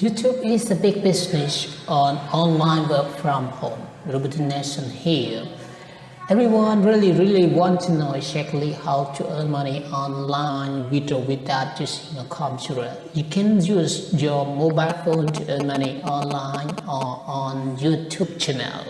YouTube is a big business on online work from home. Roberto Nelson here. Everyone really want to know exactly how to earn money online with or without using a computer. You can use your mobile phone to earn money online or on YouTube channel.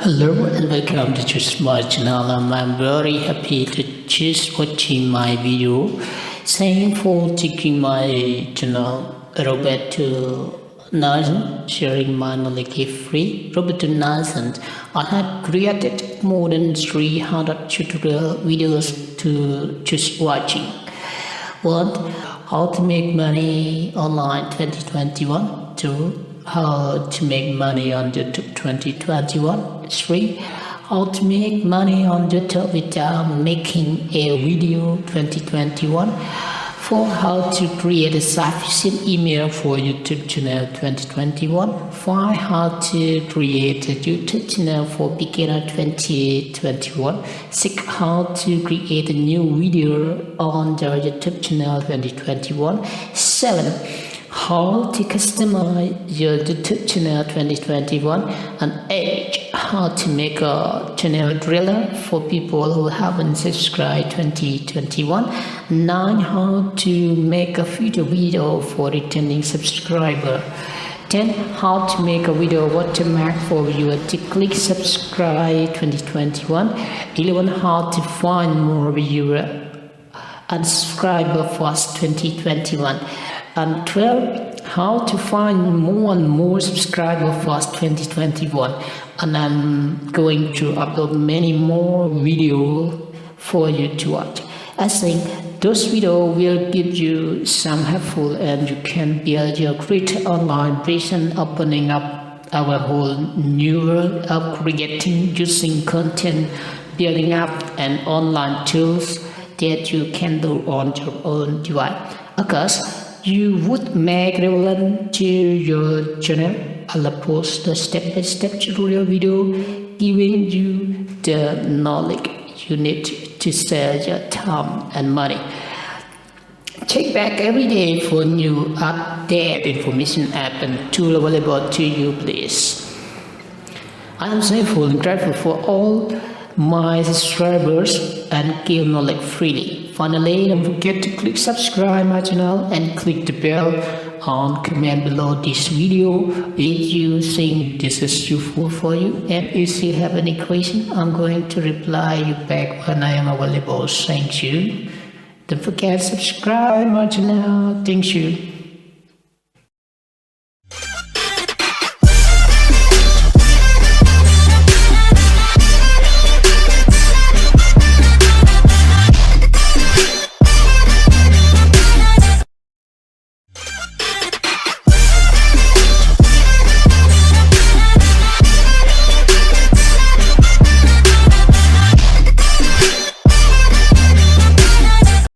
Hello and welcome to choose my channel. I'm very happy to choose watching my video. Thank you for checking my channel. Roberto Nelson, sharing my knowledge free. Roberto Nelson. I have created more than 300 tutorial videos to choose watching. 1. How to make money online 2021. 2. How to make money on YouTube 2021. 3. How to make money on YouTube without making a video 2021. 4. How to create a sufficient email for YouTube channel 2021. 5. How to create a YouTube channel for beginner 2021. 6. How to create a new video on the YouTube channel 2021. 7. How to customize your YouTube channel 2021. And 8. How to make a channel trailer for people who haven't subscribed 2021. 9. How to make a video for returning subscriber. 10. How to make a video watermark for viewer to click subscribe 2021. 11. How to find more viewer and subscriber fast 2021. And 12. How to find more and more subscriber fast 2021. And I'm going to upload many more videos for you to watch. I think those videos will give you some helpful and you can build your great online business, opening up our whole new world of creating, using content, building up and online tools that you can do on your own device. Of course, you would make relevant to your channel. I'll post the step-by-step tutorial video giving you the knowledge you need to save your time and money. Check back every day for new update information app and tool available to you, please. I am thankful and grateful for all my subscribers and give knowledge freely. Finally, don't forget to click subscribe my channel and click the bell on comment below this video if you think this is useful for you. And if you have any question, I'm going to reply you back when I am available. Thank you. Don't forget to subscribe my channel. Thank you.